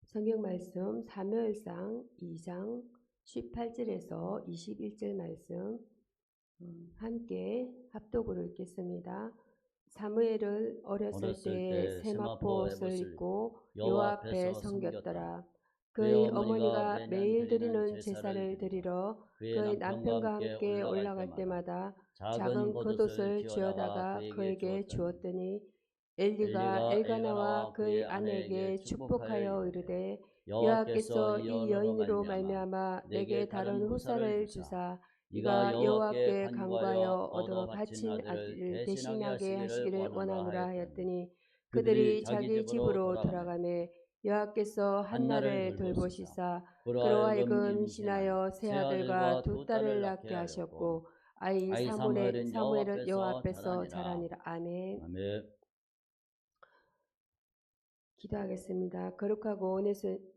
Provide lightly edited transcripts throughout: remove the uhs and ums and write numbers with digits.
성경 말씀 사무엘상 2장 18절에서 21절 말씀 함께 합독으로 읽겠습니다. 사무엘은 어렸을 때에 세마포옷을 입고 여호와 앞에 섬겼더라. 그의 어머니가 매일 드리는 제사를 드리러 그의 남편과 함께 올라갈 때마다 작은 겉옷을 쥐어다가 그에게 주었더니 엘리가 엘가나와 그의 아내에게 축복하여 이르되 여호와께서 이 여인으로 말미암아 내게 다른 후사를 주사 이가 여호와께 간구하여 얻어 바친 아들을 대신하게 하시기를 원하노라 하였더니 그들이 자기 집으로 돌아가매 여호와께서 한나를 돌보시사 그로 하여금 신하여 세 아들과 두 딸을 낳게 하셨고 아이 사무엘은 여호와 앞에서 자라니라. 아멘. 기도하겠습니다. 거룩하고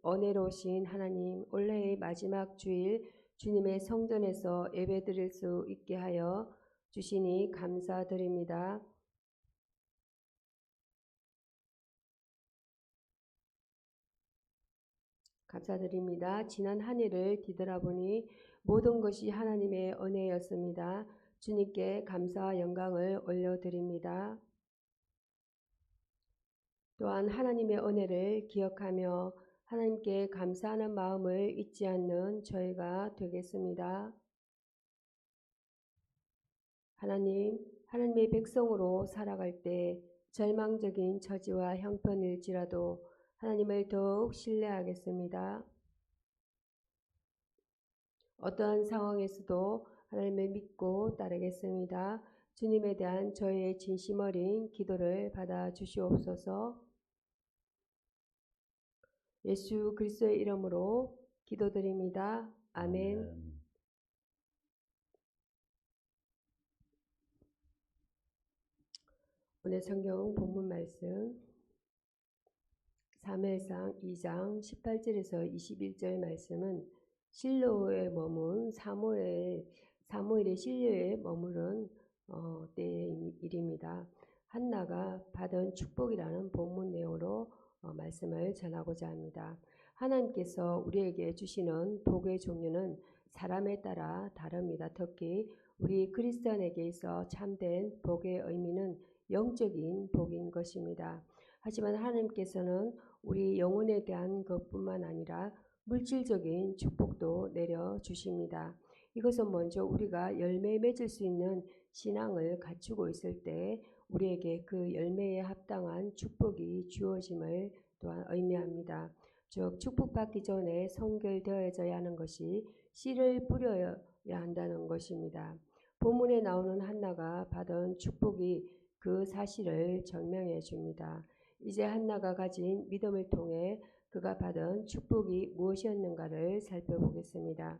은혜로우신 하나님, 올해의 마지막 주일 주님의 성전에서 예배드릴 수 있게 하여 주시니 감사드립니다. 감사드립니다. 지난 한 해를 뒤돌아보니 모든 것이 하나님의 은혜였습니다. 주님께 감사와 영광을 올려드립니다. 또한 하나님의 은혜를 기억하며 하나님께 감사하는 마음을 잊지 않는 저희가 되겠습니다. 하나님의 백성으로 살아갈 때 절망적인 처지와 형편일지라도 하나님을 더욱 신뢰하겠습니다. 어떠한 상황에서도 하나님을 믿고 따르겠습니다. 주님에 대한 저희의 진심 어린 기도를 받아 주시옵소서. 예수 그리스도의 이름으로 기도드립니다. 아멘. 오늘 성경 본문 말씀 사무엘상 2장 18절에서 21절 말씀은 실로에 머문 사무엘의 실로에 머무른 때의 일입니다. 한나가 받은 축복이라는 본문 내용으로 말씀을 전하고자 합니다. 하나님께서 우리에게 주시는 복의 종류는 사람에 따라 다릅니다. 특히 우리 그리스도인에게 있어 참된 복의 의미는 영적인 복인 것입니다. 하지만 하나님께서는 우리 영혼에 대한 것뿐만 아니라 물질적인 축복도 내려주십니다. 이것은 먼저 우리가 열매 맺을 수 있는 신앙을 갖추고 있을 때 우리에게 그 열매에 합당한 축복이 주어짐을 또한 의미합니다. 즉 축복받기 전에 성결되어져야 하는 것이 씨를 뿌려야 한다는 것입니다. 본문에 나오는 한나가 받은 축복이 그 사실을 증명해 줍니다. 이제 한나가 가진 믿음을 통해 그가 받은 축복이 무엇이었는가를 살펴보겠습니다.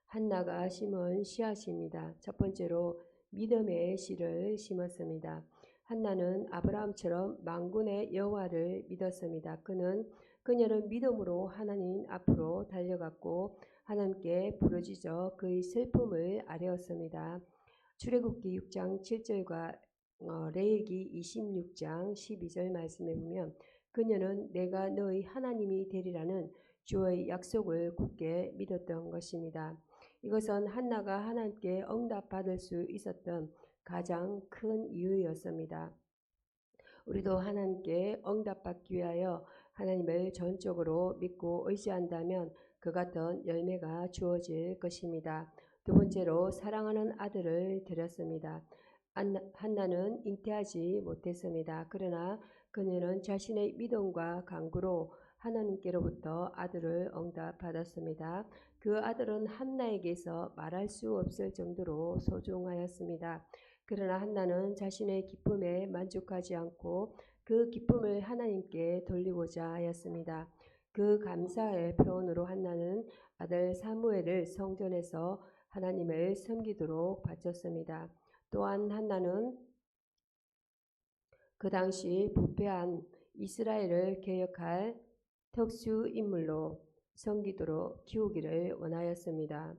한나가 심은 씨앗입니다. 첫 번째로 믿음의 씨를 심었습니다. 한나는 아브라함처럼 만군의 여호와를 믿었습니다. 그녀는 믿음으로 하나님 앞으로 달려갔고 하나님께 부르짖어 그의 슬픔을 아뢰었습니다. 출애굽기 6장 7절과 레위기 26장 12절 말씀에 보면 그녀는 내가 너의 하나님이 되리라는 주의 약속을 굳게 믿었던 것입니다. 이것은 한나가 하나님께 응답받을 수 있었던 가장 큰 이유였습니다. 우리도 하나님께 응답받기 위하여 하나님을 전적으로 믿고 의지한다면 그 같은 열매가 주어질 것입니다. 두 번째로 사랑하는 아들을 드렸습니다. 한나는 잉태하지 못했습니다. 그러나 그녀는 자신의 믿음과 간구로 하나님께로부터 아들을 응답받았습니다. 그 아들은 한나에게서 말할 수 없을 정도로 소중하였습니다. 그러나 한나는 자신의 기쁨에 만족하지 않고 그 기쁨을 하나님께 돌리고자 하였습니다. 그 감사의 표현으로 한나는 아들 사무엘을 성전에서 하나님을 섬기도록 바쳤습니다. 또한 한나는 그 당시 부패한 이스라엘을 개혁할 특수 인물로 섬기도록 키우기를 원하였습니다.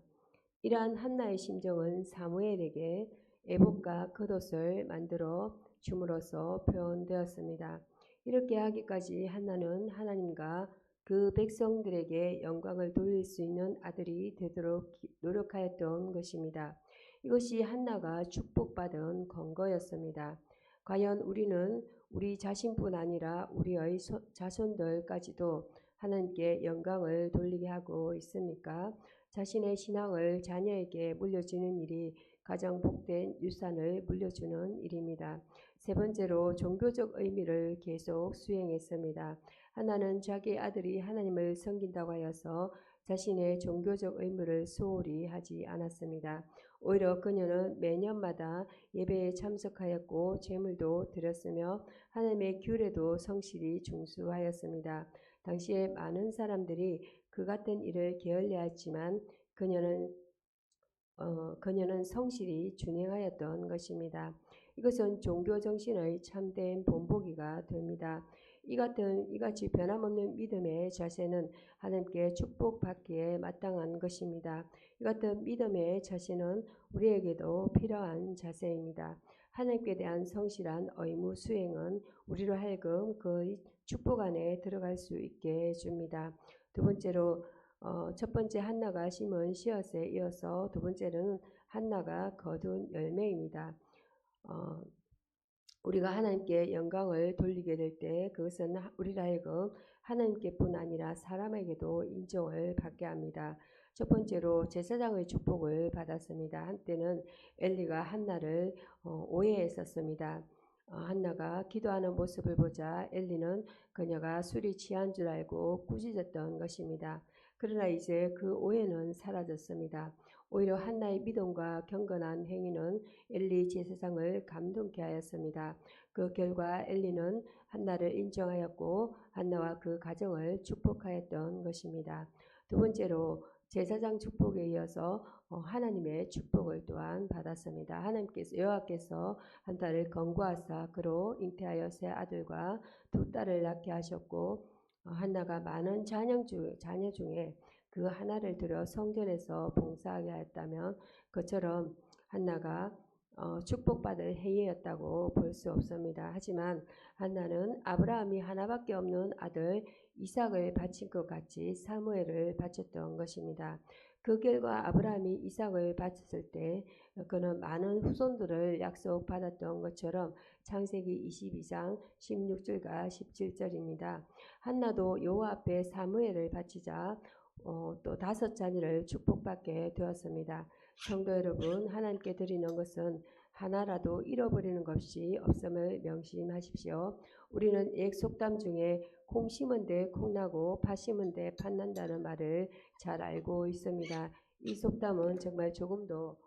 이러한 한나의 심정은 사무엘에게 에봇과 겉옷을 만들어 줌으로써 표현되었습니다. 이렇게 하기까지 한나는 하나님과 그 백성들에게 영광을 돌릴 수 있는 아들이 되도록 노력하였던 것입니다. 이것이 한나가 축복받은 근거였습니다. 과연 우리는 우리 자신뿐 아니라 우리의 자손들까지도 하나님께 영광을 돌리게 하고 있습니까? 자신의 신앙을 자녀에게 물려주는 일이 가장 복된 유산을 물려주는 일입니다. 세 번째로 종교적 의미를 계속 수행했습니다. 하나는 자기 아들이 하나님을 섬긴다고 하여서 자신의 종교적 의무를 소홀히 하지 않았습니다. 오히려 그녀는 매년마다 예배에 참석하였고 제물도 드렸으며 하나님의 규례도 성실히 준수하였습니다. 당시에 많은 사람들이 그 같은 일을 게을리했지만 그녀는 성실히 준행하였던 것입니다. 이것은 종교 정신의 참된 본보기가 됩니다. 이같이 변함없는 믿음의 자세는 하나님께 축복받기에 마땅한 것입니다. 이 같은 믿음의 자세는 우리에게도 필요한 자세입니다. 하나님께 대한 성실한 의무 수행은 우리로 하여금 그 축복 안에 들어갈 수 있게 해줍니다. 두 번째로 첫 번째 한나가 심은 씨앗에 이어서 두 번째는 한나가 거둔 열매입니다. 우리가 하나님께 영광을 돌리게 될 때 그것은 우리로 하여금 하나님께뿐 아니라 사람에게도 인정을 받게 합니다. 첫 번째로 제사장의 축복을 받았습니다. 한때는 엘리가 한나를 오해했었습니다. 한나가 기도하는 모습을 보자 엘리는 그녀가 술이 취한 줄 알고 꾸짖었던 것입니다. 그러나 이제 그 오해는 사라졌습니다. 오히려 한나의 믿음과 경건한 행위는 엘리 제사장을 감동케 하였습니다. 그 결과 엘리는 한나를 인정하였고 한나와 그 가정을 축복하였던 것입니다. 두 번째로 제사장 축복에 이어서 하나님의 축복을 또한 받았습니다. 여호와께서 한나를 건고하사 그로 잉태하여 세 아들과 두 딸을 낳게 하셨고 한나가 많은 자녀 중에 그 하나를 들여 성전에서 봉사하게 하였다면 그처럼 한나가 축복받을 행위였다고 볼 수 없습니다. 하지만 한나는 아브라함이 하나밖에 없는 아들 이삭을 바친 것 같이 사무엘을 바쳤던 것입니다. 그 결과 아브라함이 이삭을 바쳤을 때 그는 많은 후손들을 약속받았던 것처럼 창세기 22장 16절과 17절입니다. 한나도 여호와 앞에 사무엘을 바치자 또 5 자녀를 축복받게 되었습니다. 성도 여러분, 하나님께 드리는 것은 하나라도 잃어버리는 것이 없음을 명심하십시오. 우리는 옛 속담 중에 콩 심은 데 콩 나고 팥 심은 데 팥 난다는 말을 잘 알고 있습니다. 이 속담은 정말 조금도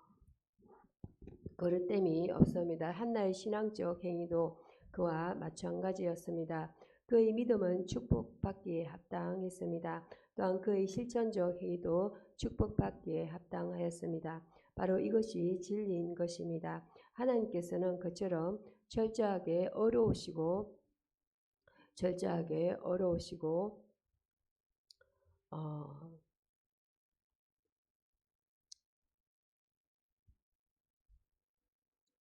거릇됨이 없습니다. 한나의 신앙적 행위도 그와 마찬가지였습니다. 그의 믿음은 축복받기에 합당했습니다. 또한 그의 실천적 행위도 축복받기에 합당하였습니다. 바로 이것이 진리인 것입니다. 하나님께서는 그처럼 철저하게 어려우시고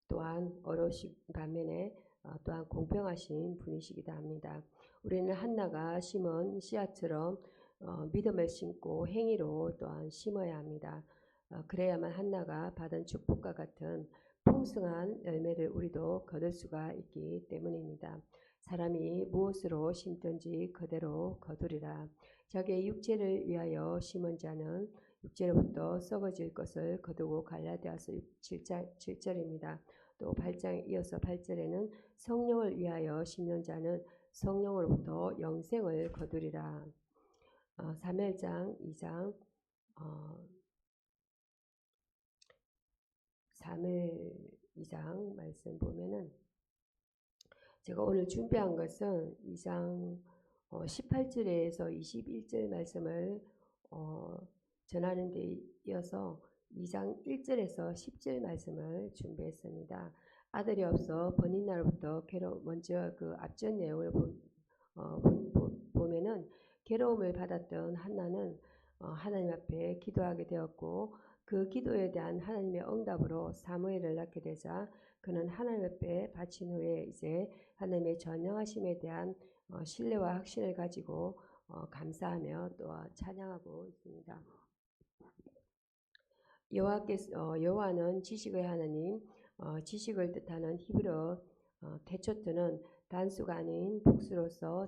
또한 어려우신 반면에 또한 공평하신 분이시기도 합니다. 우리는 한나가 심은 씨앗처럼 믿음을 심고 행위로 또한 심어야 합니다. 그래야만 한나가 받은 축복과 같은 풍성한 열매를 우리도 거둘 수가 있기 때문입니다. 사람이 무엇으로 심든지 그대로 거두리라. 자기의 육체를 위하여 심은 자는 육체로부터 썩어질 것을 거두고 갈라디아서 7절입니다. 또 8장에 이어서 8절에는 성령을 위하여 심는 자는 성령으로부터 영생을 거두리라. 사무엘상 2장 사무엘 2장 말씀 보면은 제가 오늘 준비한 것은 2장 18절에서 21절 말씀을 전하는 데 이어서 2장 1절에서 10절 말씀을 준비했습니다. 아들이 없어 번인날부터 먼저 그 앞전 내용을 보면은 괴로움을 받았던 한나는 하나님 앞에 기도하게 되었고 그 기도에 대한 하나님의 응답으로 사무엘을 낳게 되자 그는 하나님 앞에 바친 후에 이제 하나님의 전능하심에 대한 신뢰와 확신을 가지고 감사하며 또 찬양하고 있습니다. 여호와는 지식의 하나님, 지식을 뜻하는 히브리어 테초트는 단수가 아닌 복수로서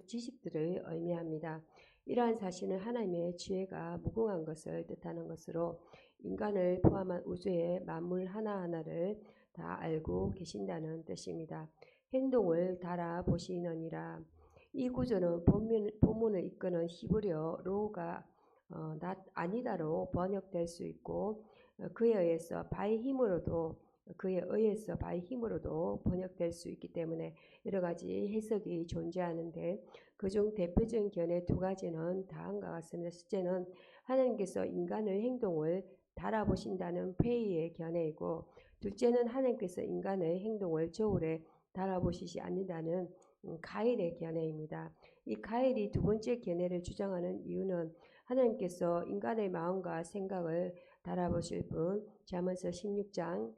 지식들을 의미합니다. 이러한 사실은 하나님의 지혜가 무궁한 것을 뜻하는 것으로 인간을 포함한 우주의 만물 하나하나를 다 알고 계신다는 뜻입니다. 행동을 달아보시느니라. 이 구조는 본문을 이끄는 히브리어 로가 아니다로 번역될 수 있고 그에 의해서 바의 힘으로도 번역될 수 있기 때문에 여러 가지 해석이 존재하는데 그중 대표적인 견해 두 가지는 다음과 같습니다. 첫째는 하나님께서 인간의 행동을 달아보신다는 페이의 견해이고, 둘째는 하나님께서 인간의 행동을 저울에 달아보시지 않는다는 가일의 견해입니다. 이 가일이 두 번째 견해를 주장하는 이유는 하나님께서 인간의 마음과 생각을 달아보실 분, 잠언서 16장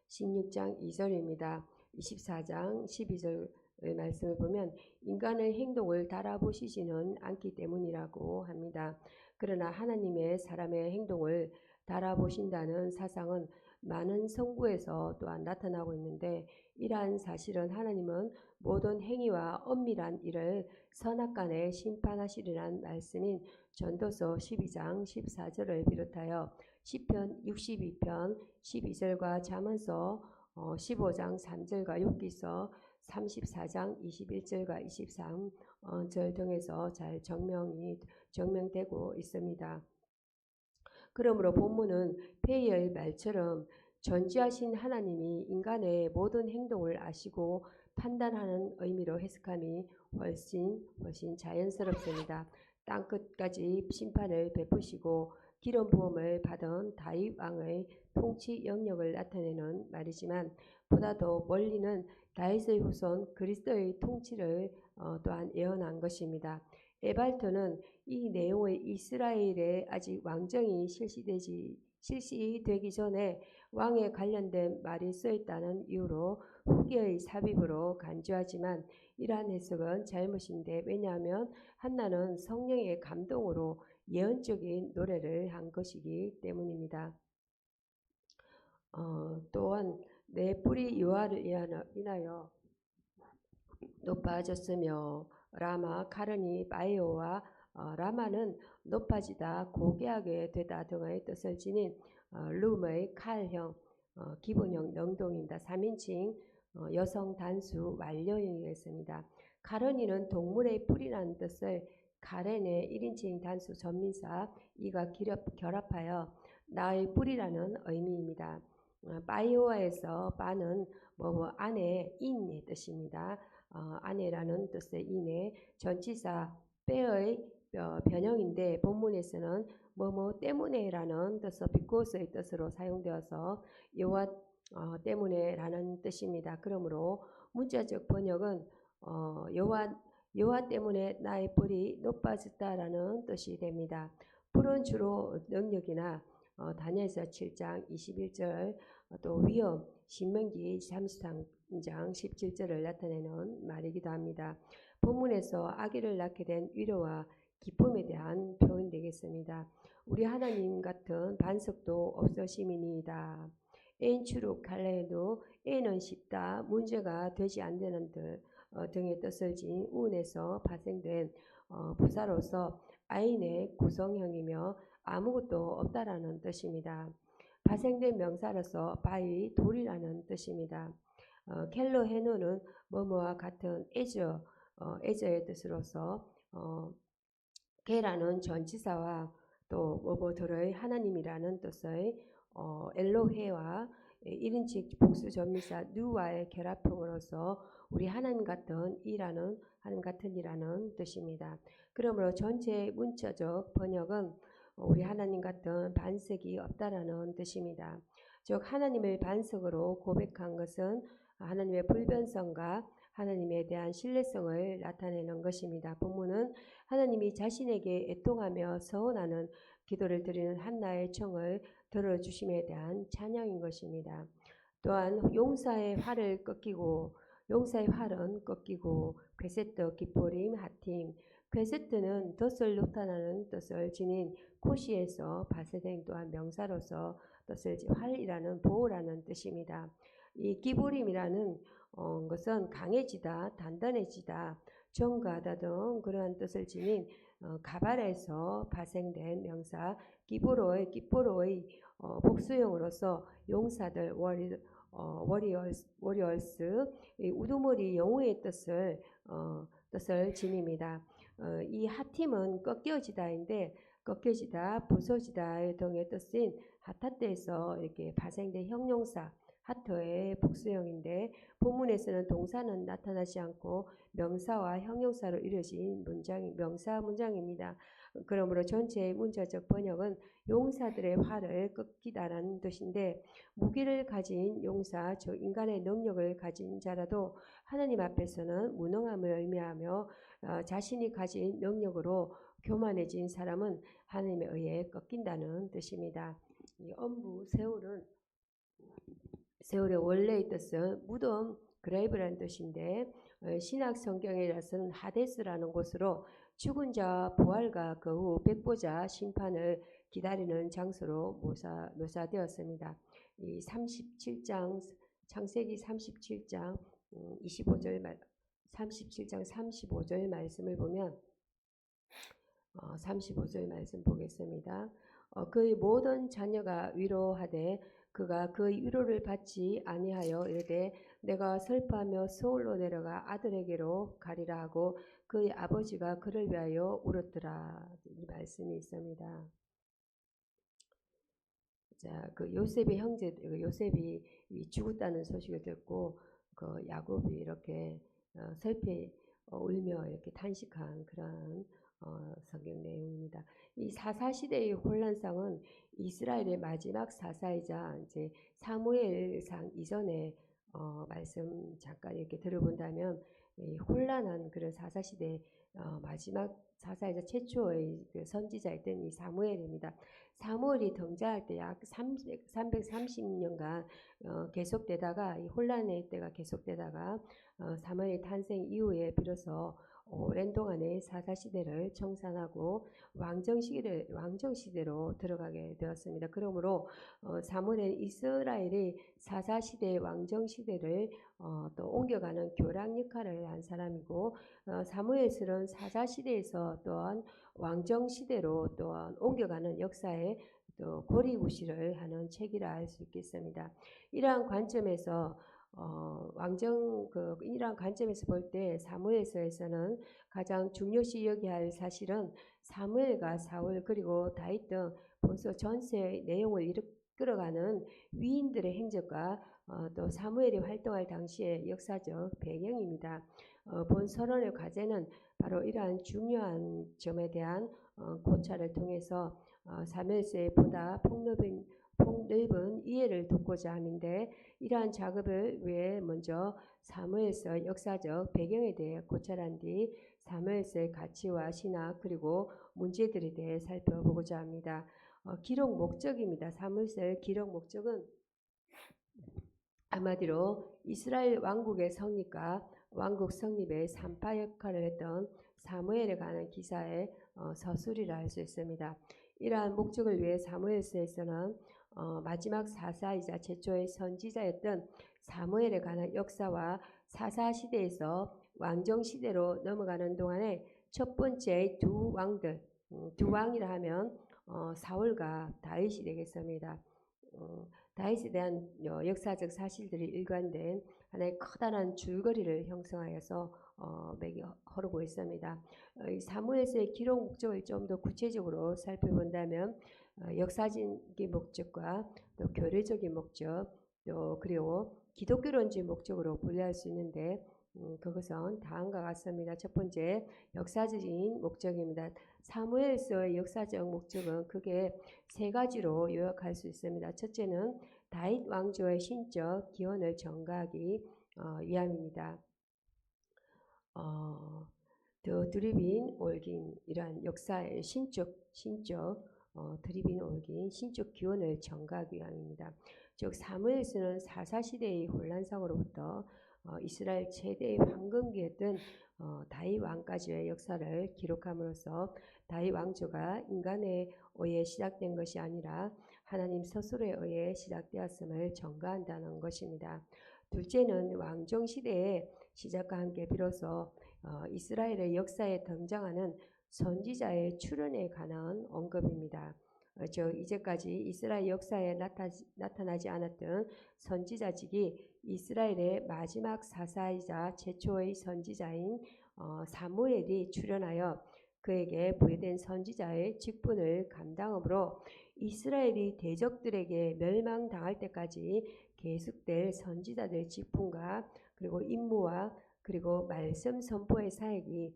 2절입니다. 24장 12절 말씀을 보면 인간의 행동을 달아보시지는 않기 때문이라고 합니다. 그러나 하나님의 사람의 행동을 달아보신다는 사상은 많은 성구에서 또한 나타나고 있는데, 이러한 사실은 하나님은 모든 행위와 엄밀한 일을 선악간에 심판하시리라는 말씀인 전도서 12장 14절을 비롯하여 시편 62편 12절과 잠언서 15장 3절과 욥기서 34장 21절과 23절 등에서 잘 증명되고 있습니다. 그러므로 본문은 페이의 말처럼 전지하신 하나님이 인간의 모든 행동을 아시고 판단하는 의미로 해석함이 훨씬 자연스럽습니다. 땅끝까지 심판을 베푸시고 기름 부음을 받은 다윗 왕의 통치 영역을 나타내는 말이지만, 보다 더 멀리는 다윗의 후손 그리스도의 통치를 또한 예언한 것입니다. 에발터는 이 내용의 이스라엘에 아직 왕정이 실시되기 전에 왕에 관련된 말이 쓰였다는 이유로 후기의 삽입으로 간주하지만, 이러한 해석은 잘못인데, 왜냐하면 한나는 성령의 감동으로 예언적인 노래를 한 것이기 때문입니다. 또한 내 뿔이 여호와를 인하여 높아졌으며 라마 카르니 바이오와 라마는 높아지다 고개하게 되다 등의 뜻을 지닌 룸의 칼형 기본형 능동입니다. 3인칭 여성 단수 완료형이었습니다. 카르니는 동물의 뿔이라는 뜻을 가렌의 1인칭 단수 전민사 이가 결합하여 나의 뿔이라는 의미입니다. 바이오아에서 바는 안에 인의 뜻입니다. 아내라는 뜻의 인의 전치사 빼의 변형인데, 본문에서는 때문에라는 뜻의 비코스의 뜻으로 사용되어서 여호와 때문에라는 뜻입니다. 그러므로 문자적 번역은 여호와 때문에 나의 뿔이 높아졌다라는 뜻이 됩니다. 뿔은 주로 능력이나 다니엘서 7장 21절 또 위엄 신명기 33장 17절을 나타내는 말이기도 합니다. 본문에서 아기를 낳게 된 위로와 기쁨에 대한 표현 되겠습니다. 우리 하나님 같은 반석도 없으심이니이다. 애인 추룩 갈래에도 애는 쉽다 문제가 되지 않는 등의 뜻을 지닌 우운에서 발생된 부사로서 아인의 구성형이며 아무것도 없다라는 뜻입니다. 발생된 명사로서 바이 돌이라는 뜻입니다. 켈로헤노는 뭐뭐와 같은 에저의 뜻으로서 게라는 전치사와 또 뭐뭐들의 하나님이라는 뜻의 엘로헤와 1인칭 복수 전미사 누와의 결합형으로서 우리 하나님 같은 이라는 뜻입니다. 그러므로 전체 문자적 번역은 우리 하나님 같은 반석이 없다라는 뜻입니다. 즉 하나님을 반석으로 고백한 것은 하나님의 불변성과 하나님에 대한 신뢰성을 나타내는 것입니다. 본문은 하나님이 자신에게 애통하며 서원하는 기도를 드리는 한나의 청을 들어주심에 대한 찬양인 것입니다. 또한 용사의 활을 꺾이고 용사의 활은 꺾이고 괴세트, 깃보림, 하팀. 괴세트는 덫을 나타나는 뜻을 지닌 코시에서 발세된 또한 명사로서 뜻을 활이라는 보호라는 뜻입니다. 이 기보림이라는 것은 강해지다, 단단해지다, 정가하다 등 그러한 뜻을 지닌 가발에서 발생된 명사 기보로의 복수형으로서 용사들 워리얼스 우두머리 영웅의 뜻을 지닙니다. 이 하팀은 꺾여지다인데 꺾여지다, 부서지다 등의 뜻인 하타트에서 이렇게 발생된 형용사 하터의 복수형인데 본문에서는 동사는 나타나지 않고 명사와 형용사로 이루어진 명사 문장입니다. 그러므로 전체의 문자적 번역은 용사들의 활을 꺾이다라는 뜻인데 무기를 가진 용사, 즉 인간의 능력을 가진 자라도 하나님 앞에서는 무능함을 의미하며 자신이 가진 능력으로 교만해진 사람은 하나님에 의해 꺾인다는 뜻입니다. 이 엄부 세월의 원래의 뜻은 무덤 그레이브라는 뜻인데 신약 성경에서는 하데스라는 곳으로 죽은 자 부활과 그 후 백보자 심판을 기다리는 장소로 묘사되었습니다. 이 37장 창세기 37장 37장 35절 말씀을 보면 35절 말씀 보겠습니다. 그의 모든 자녀가 위로하되 그가 그의 위로를 받지 아니하여 이르되 내가 슬퍼하며 서울로 내려가 아들에게로 가리라 하고 그의 아버지가 그를 위하여 울었더라. 이 말씀이 있습니다. 자, 그 요셉의 형제 요셉이 죽었다는 소식을 듣고 그 야곱이 이렇게 슬피 울며 이렇게 탄식한 그런 성경 내용입니다. 이 사사시대의 혼란상은 이스라엘의 마지막 사사이자 이제 사무엘상 이전에 말씀 잠깐 이렇게 들어본다면 이 혼란한 그런 사사시대 마지막 사사이자 최초의 그 선지자였던 이 사무엘입니다. 사무엘이 등장할 때 약 330년간 계속되다가 이 혼란의 때가 계속되다가 사무엘의 탄생 이후에 비로소 오랜 동안의 사사시대를 청산하고 왕정시대로 들어가게 되었습니다. 그러므로 사무엘은 이스라엘의 사사시대 왕정시대를 또 옮겨가는 교랑 역할을 한 사람이고 사무엘은 사사시대에서 또한 왕정시대로 또한 옮겨가는 역사의 또 고리구시를 하는 책이라 할 수 있겠습니다. 이러한 관점에서 이러한 관점에서 볼 때 사무엘서에서는 가장 중요시 여겨야 할 사실은 사무엘과 사울 그리고 다윗 등 벌써 전체의 내용을 이끌어가는 위인들의 행적과 또 사무엘이 활동할 당시의 역사적 배경입니다. 본 서론의 과제는 바로 이러한 중요한 점에 대한 고찰을 통해서 사무엘서의 보다 폭넓은 이해를 돕고자 하는데 이러한 작업을 위해 먼저 사무엘서 역사적 배경에 대해 고찰한 뒤 사무엘서의 가치와 신학 그리고 문제들에 대해 살펴보고자 합니다. 기록 목적입니다. 사무엘서의 기록 목적은 한마디로 이스라엘 왕국의 성립과 왕국 성립의 산파 역할을 했던 사무엘에 관한 기사의 서술이라 할 수 있습니다. 이러한 목적을 위해 사무엘서에서는 마지막 사사이자 최초의 선지자였던 사무엘에 관한 역사와 사사시대에서 왕정시대로 넘어가는 동안에 첫 번째 두 왕들, 두 왕이라 하면 사울과 다윗이 되겠습니다. 다윗에 대한 역사적 사실들이 일관된 하나의 커다란 줄거리를 형성하여서 맥이 흐르고 있습니다. 사무엘서의 기록 목적을 좀 더 구체적으로 살펴본다면 역사적인 목적과 또 교리적인 목적 또 그리고 기독교론적 목적으로 분류할 수 있는데 그것은 다음과 같습니다. 첫 번째 역사적인 목적입니다. 사무엘서의 역사적 목적은 크게 세 가지로 요약할 수 있습니다. 첫째는 다윗 왕조의 신적 기원을 전가하기 위함입니다. 더 드리빈 올긴 이러한 역사의 신적 드리빈 올긴 신적 기원을 전가하기 위함입니다. 즉 사무엘서는 사사시대의 혼란상으로부터 이스라엘 최대의 황금기였던 다윗 왕까지의 역사를 기록함으로써 다윗 왕조가 인간에 의해 시작된 것이 아니라 하나님 스스로에 의해 시작되었음을 전가한다는 것입니다. 둘째는 왕정시대의 시작과 함께 비로소 이스라엘의 역사에 등장하는 선지자의 출현에 관한 언급입니다. 이제까지 이스라엘 역사에 나타나지 않았던 선지자직이 이스라엘의 마지막 사사이자 최초의 선지자인 사무엘이 출현하여 그에게 부여된 선지자의 직분을 감당함으로 이스라엘이 대적들에게 멸망당할 때까지 계속될 선지자들의 직분과 그리고 임무와 그리고 말씀 선포의 사역이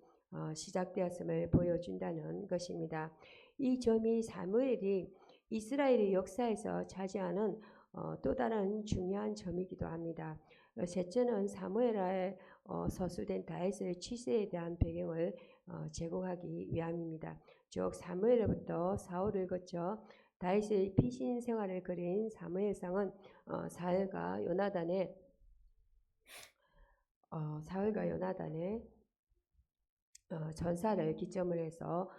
시작되었음을 보여준다는 것입니다. 이 점이 사무엘이 이스라엘의 역사에서 차지하는 또 다른 중요한 점이기도 합니다. 셋째는 사무엘에 서술된 다윗의 취세에 대한 배경을 제공하기 위함입니다. 즉 사무엘로부터 사울을 거쳐 다윗의 피신 생활을 그린 사무엘상은 사울과 요나단의 전사를 기점을 해서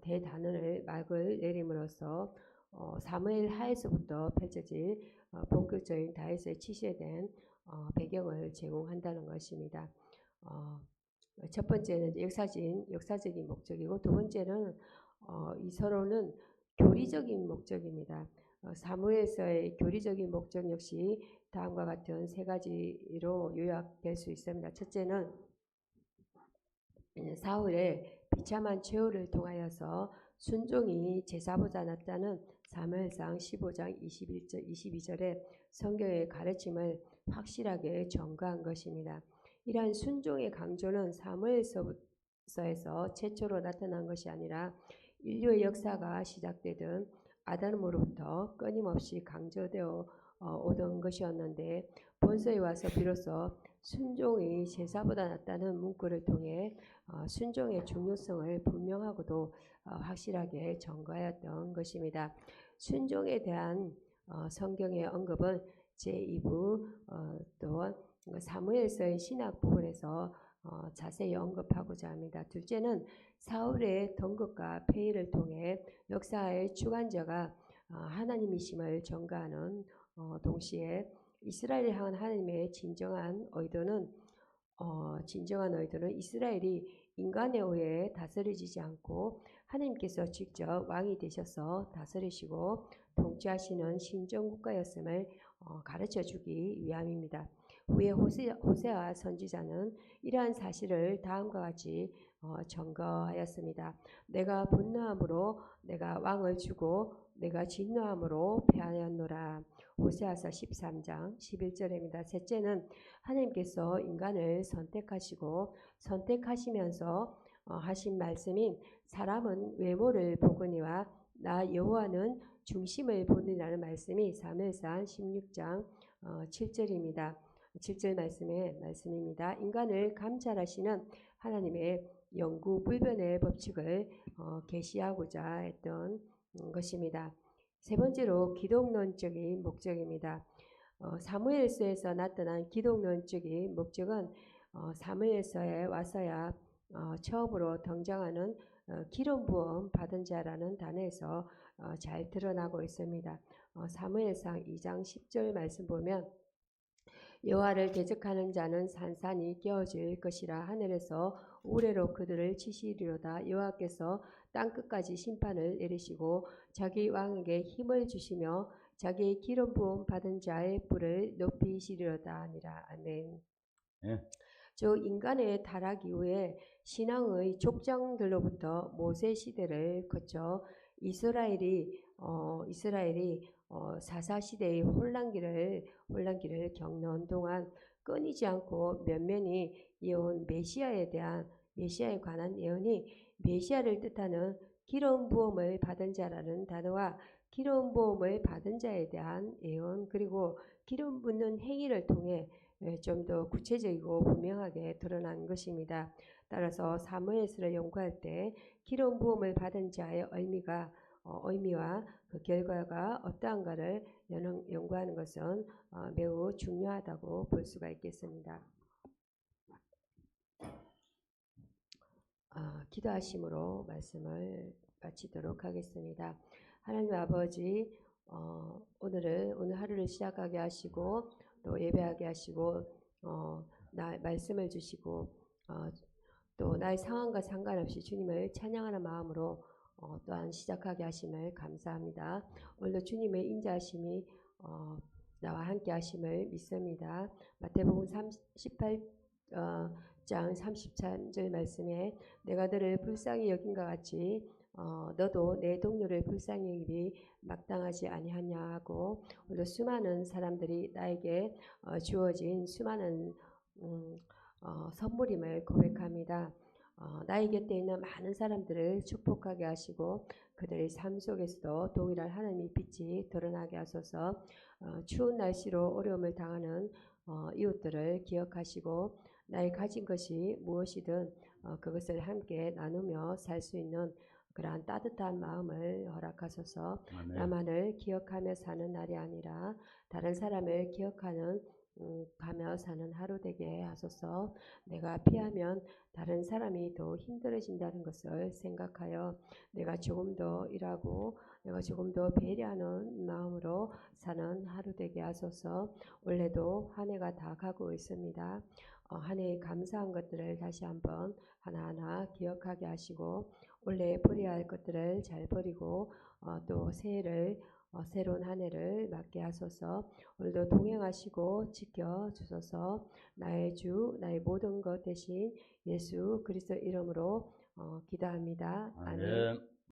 대단원을 막을 내림으로써 사무엘 하에서부터 펼쳐질 본격적인 다윗의 치시에 대한 배경을 제공한다는 것입니다. 첫 번째는 역사적인 목적이고 두 번째는 이 서로는 교리적인 목적입니다. 사무엘서의 교리적인 목적 역시 다음과 같은 세 가지로 요약될 수 있습니다. 첫째는 사울의 비참한 최후를 통하여서 순종이 제사보다 낫다는 사무엘상 15장 22절의 성경의 가르침을 확실하게 전가한 것입니다. 이러한 순종의 강조는 사무엘서에서 최초로 나타난 것이 아니라 인류의 역사가 시작되던 아담으로부터 끊임없이 강조되어 오던 것이었는데 본서에 와서 비로소 순종이 제사보다 낫다는 문구를 통해 순종의 중요성을 분명하고도 확실하게 전가하였던 것입니다. 순종에 대한 성경의 언급은 제2부 또 사무엘서의 신학 부분에서 자세히 언급하고자 합니다. 둘째는 사울의 등극과 폐위를 통해 역사의 주관자가 하나님이심을 전가하는 동시에 이스라엘을 향한 하나님의 진정한 의도는 이스라엘이 인간에 의해 다스려지지 않고 하나님께서 직접 왕이 되셔서 다스리시고 통치하시는 신정국가였음을 가르쳐주기 위함입니다. 후에 호세아 선지자는 이러한 사실을 다음과 같이 전거하였습니다. 내가 분노함으로 내가 왕을 주고 내가 진노함으로 패하였노라. 호세아서 13장 11절입니다. 셋째는 하나님께서 인간을 선택하시면서 하신 말씀인 사람은 외모를 보거니와 나 여호와는 중심을 보느라는 말씀이 사무엘상 16장 7절입니다. 7절 말씀입니다. 인간을 감찰하시는 하나님의 영구불변의 법칙을 계시하고자 했던 것입니다. 세 번째로 기독론적인 목적입니다. 사무엘서에서 나타난 기독론적인 목적은 사무엘서에 와서야 처음으로 등장하는 기름 부음 받은 자라는 단어에서 잘 드러나고 있습니다. 사무엘상 2장 10절 말씀 보면 여호와를 대적하는 자는 산산이 깨어질 것이라 하늘에서 우레로 그들을 치시리로다. 여호와께서 땅끝까지 심판을 내리시고 자기 왕에게 힘을 주시며 자기의 기름 부음 받은 자의 뿔을 높이시리로다 하니라. 아멘. 네. 즉 인간의 타락 이후에 신앙의 족장들로부터 모세 시대를 거쳐 이스라엘이 사사시대의 혼란기를 겪는 동안 끊이지 않고 면면히 이어온 메시아에 관한 예언이 메시아를 뜻하는 기름 부음을 받은 자라는 단어와 기름 부음을 받은 자에 대한 예언 그리고 기름 붓는 행위를 통해 좀 더 구체적이고 분명하게 드러난 것입니다. 따라서 사무엘서를 연구할 때 기름 부음을 받은 자의 의미가 의미와 그 결과가 어떠한가를 연구하는 것은 매우 중요하다고 볼 수가 있겠습니다. 기도하심으로 말씀을 마치도록 하겠습니다. 하나님 아버지, 오늘 하루를 시작하게 하시고 또 예배하게 하시고 말씀을 주시고 또 나의 상황과 상관없이 주님을 찬양하는 마음으로 또한 시작하게 하심을 감사합니다. 오늘도 주님의 인자하심이 나와 함께 하심을 믿습니다. 마태복음 18장 33절 말씀에 내가 너를 불쌍히 여긴과 같이 너도 내 동료를 불쌍히 여기기 마땅하지 아니하냐 하고, 오늘 수많은 사람들이 나에게 주어진 수많은 선물임을 고백합니다. 나의 곁에 있는 많은 사람들을 축복하게 하시고 그들의 삶 속에서도 동일한 하나님의 빛이 드러나게 하소서. 추운 날씨로 어려움을 당하는 이웃들을 기억하시고 나의 가진 것이 무엇이든 그것을 함께 나누며 살 수 있는 그러한 따뜻한 마음을 허락하소서. 아멘. 나만을 기억하며 사는 날이 아니라 다른 사람을 기억하는 가며 사는 하루 되게 하소서. 내가 피하면 다른 사람이 더 힘들어진다는 것을 생각하여 내가 조금 더 일하고 내가 조금 더 배려하는 마음으로 사는 하루 되게 하소서. 올해도 한 해가 다 가고 있습니다. 한 해에 감사한 것들을 다시 한번 하나하나 기억하게 하시고 올해 버려야 할 것들을 잘 버리고 또 새해를 새로운 한 해를 맞게 하소서. 오늘도 동행하시고 지켜주소서. 나의 주 나의 모든 것 대신 예수 그리스도 이름으로 기도합니다. 아멘.